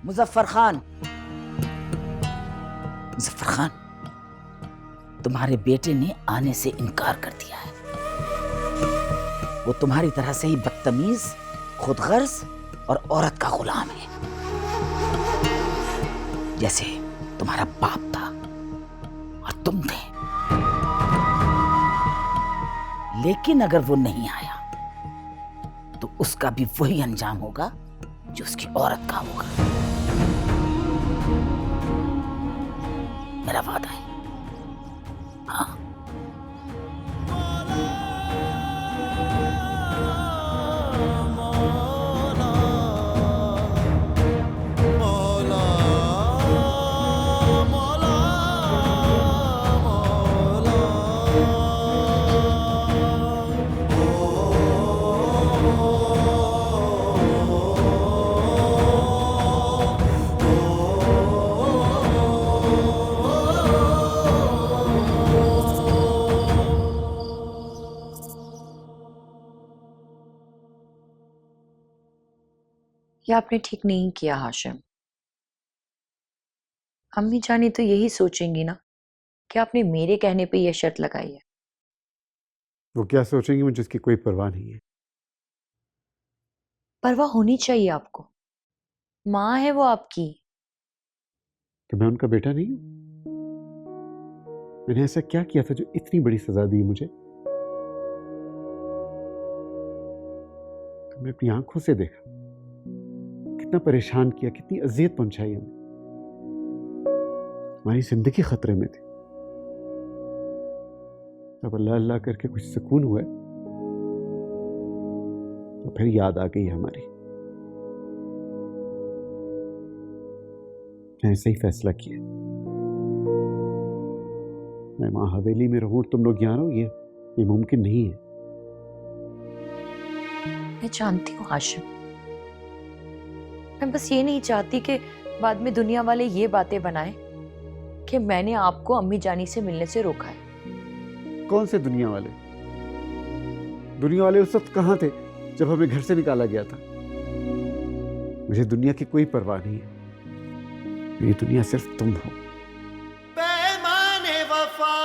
मुजफ्फर खान, मुजफ्फर खान, तुम्हारे बेटे ने आने से इनकार कर दिया है। वो तुम्हारी तरह से ही बदतमीज, खुदगर्ज और औरत का गुलाम है, जैसे तुम्हारा बाप था और तुम थे। लेकिन अगर वो नहीं आया तो उसका भी वही अंजाम होगा जो उसकी औरत का होगा। मेरा वादा है। हाँ। ये आपने ठीक नहीं किया हाशिम। अम्मी जानी तो यही सोचेंगी ना कि आपने मेरे कहने पे यह शर्त लगाई है। वो क्या सोचेंगी, मुझे इसकी कोई परवाह नहीं है। परवाह होनी चाहिए आपको, माँ है वो आपकी। तो मैं उनका बेटा नहीं हूं? मैंने ऐसा क्या किया था जो इतनी बड़ी सजा दी मुझे? तुमने अपनी आंखों से देखा कितना परेशान किया, कितनी अजियत पहुंचाई हमें। हमारी जिंदगी खतरे में थी। जब अल्लाह अल्लाह करके कुछ सुकून हुआ तो फिर याद आ गई हमारी। मैंने सही फैसला किया। मैं वहां हवेली में रहूं, तुम लोग यहाँ रहो, ये मुमकिन नहीं है। मैं जानती हूँ हाशिम, मैं बस ये नहीं चाहती कि बाद में दुनिया वाले ये बातें बनाएं कि मैंने आपको अम्मी जानी से मिलने से रोका है। कौन से दुनिया वाले? दुनिया वाले उस वक्त कहां थे जब हमें घर से निकाला गया था? मुझे दुनिया की कोई परवाह नहीं है। ये दुनिया सिर्फ तुम हो। पैमाने वफा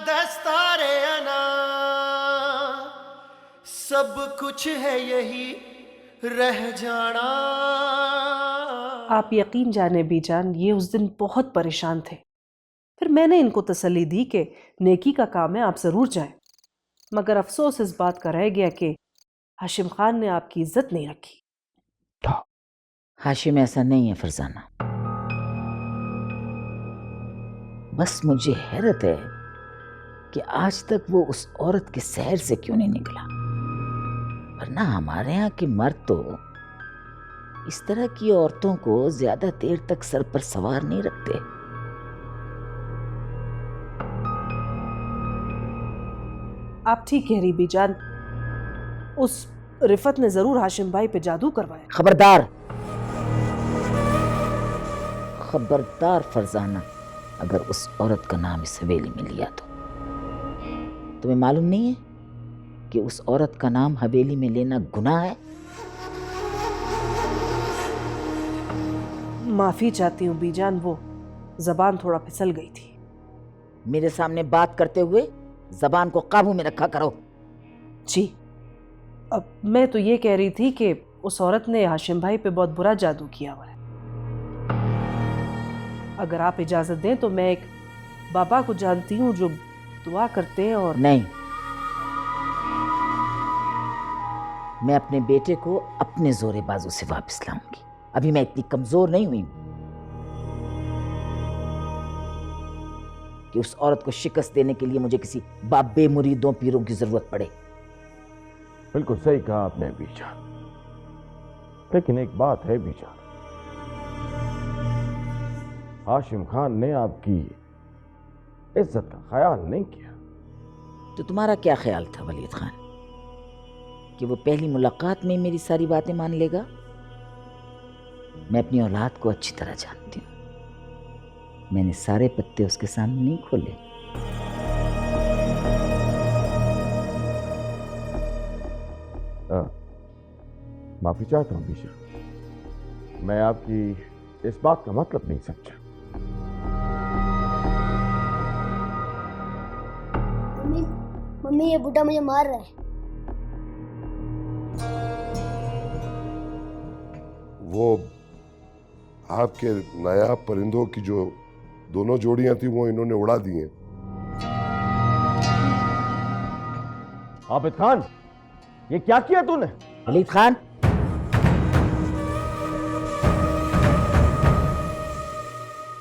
दस्तारे अना, सब कुछ है यही रह जाना। आप यकीन जाने बीजान, ये उस दिन बहुत परेशान थे। फिर मैंने इनको तसल्ली दी कि नेकी का काम है, आप जरूर जाएं। मगर अफसोस इस बात का रह गया कि हाशिम खान ने आपकी इज्जत नहीं रखी। हाशिम ऐसा नहीं है फरजाना। बस मुझे हैरत है कि आज तक वो उस औरत के शहर से क्यों नहीं निकला। वरना हमारे यहाँ के मर्द तो इस तरह की औरतों को ज्यादा देर तक सर पर सवार नहीं रखते। आप ठीक कह रही बीजान, उस रिफत ने जरूर हाशिम भाई पे जादू करवाया। खबरदार, खबरदार फरजाना, अगर उस औरत का नाम इस हवेली में लिया तो। तुम्हें मालूम नहीं है कि उस औरत का नाम हवेली में लेना गुनाह है? माफी चाहती हूँ बीजान, वो जबान थोड़ा फिसल गई थी। मेरे सामने बात करते हुए जबान को काबू में रखा करो। जी, अब मैं तो ये कह रही थी कि उस औरत ने हाशिम भाई पे बहुत बुरा जादू किया हुआ है। अगर आप इजाजत दें तो मैं एक बाबा को जानती हूँ जो दुआ करते हैं। और नहीं, मैं अपने बेटे को अपने जोरे बाजू से वापस लाऊंगी। अभी मैं इतनी कमजोर नहीं हुई कि उस औरत को शिकस्त देने के लिए मुझे किसी बाबे मुरीदों पीरों की जरूरत पड़े। बिल्कुल सही कहा आपने बीजान, लेकिन एक बात है बीजान, हाशिम खान ने आपकी इज्जत का ख्याल नहीं किया। तो तुम्हारा क्या ख्याल था वलीद खान, कि वो पहली मुलाकात में मेरी सारी बातें मान लेगा? मैं अपनी औलाद को अच्छी तरह जानती हूँ। मैंने सारे पत्ते उसके सामने नहीं खोले। माफी चाहता हूँ बीजा, मैं आपकी इस बात का मतलब नहीं समझा। मम्मी मम्मी ये बूढ़ा मुझे मार रहा है। वो आपके नायाब परिंदों की जो दोनों जोड़ियां थी वो इन्होंने उड़ा दी हैं। आबिद खान, ये क्या किया तूने? वलीद खान,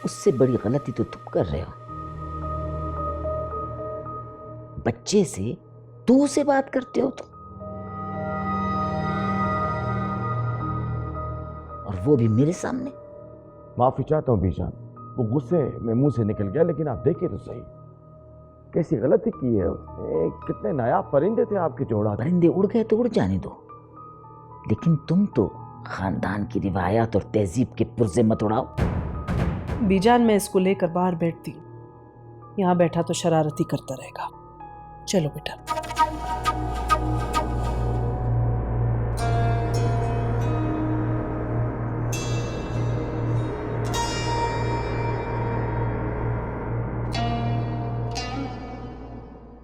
उससे बड़ी गलती तो तुम कर रहे हो। बच्चे से तू से बात करते हो तुम, और वो भी मेरे सामने। माफी चाहता हूं बीजान, वो गुस्से में मुंह से निकल गया, लेकिन आप देखे तो सही कैसी गलती की है उसने। कितने नायाब परिंदे थे आपके जोड़ा। परिंदे उड़ गए तो उड़ जाने दो, लेकिन तुम तो खानदान की रिवायत और तहजीब के पुर्जे मत उड़ाओ। बीजान, मैं इसको लेकर बाहर बैठती हूँ। यहाँ बैठा तो शरारती करता रहेगा। चलो बेटा।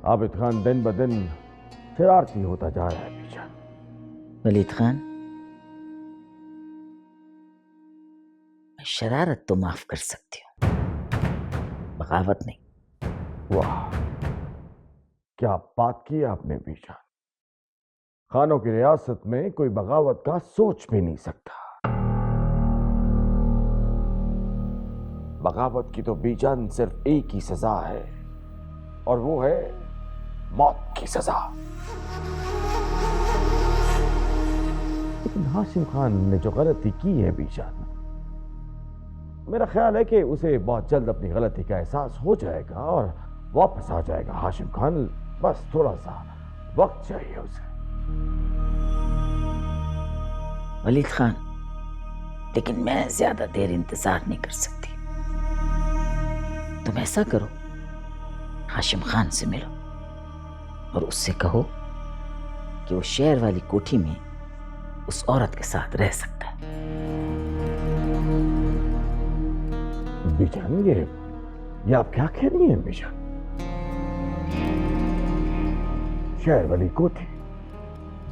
आबिद खान दिन ब दिन शरारती होता जा रहा है बीजान। वलीद खान, मैं शरारत तो माफ कर सकती हूँ, बगावत नहीं। वाह, क्या बात की आपने बीजान। खानों की रियासत में कोई बगावत का सोच भी नहीं सकता। बगावत की तो बीजान सिर्फ एक ही सजा है, और वो है मौत की सजा। लेकिन हाशिम खान ने जो गलती की है बीजान, मेरा ख्याल है कि उसे बहुत जल्द अपनी गलती का एहसास हो जाएगा और वापस आ जाएगा हाशिम खान। बस थोड़ा सा वक्त चाहिए उसे। वलीद खान, लेकिन मैं ज्यादा देर इंतजार नहीं कर सकती। तुम ऐसा करो, हाशिम खान से मिलो और उससे कहो कि वो शहर वाली कोठी में उस औरत के साथ रह सकता है। बीजान, ये आप क्या कह रही हैं बीजान? शहर वाली कोठी,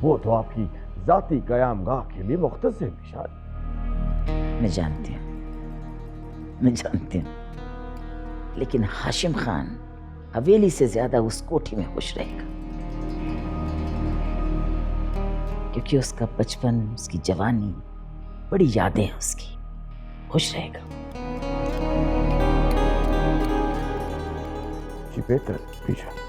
वो तो आपकी जाती कयामगाह के लिए मुख्तस है बीजान। मैं जानती हूँ, मैं जानती हूँ, लेकिन हाशिम खान हवेली से ज्यादा उस कोठी में खुश रहेगा, क्योंकि उसका बचपन, उसकी जवानी, बड़ी यादें हैं उसकी। खुश रहेगा। जी बेहतर बीजान।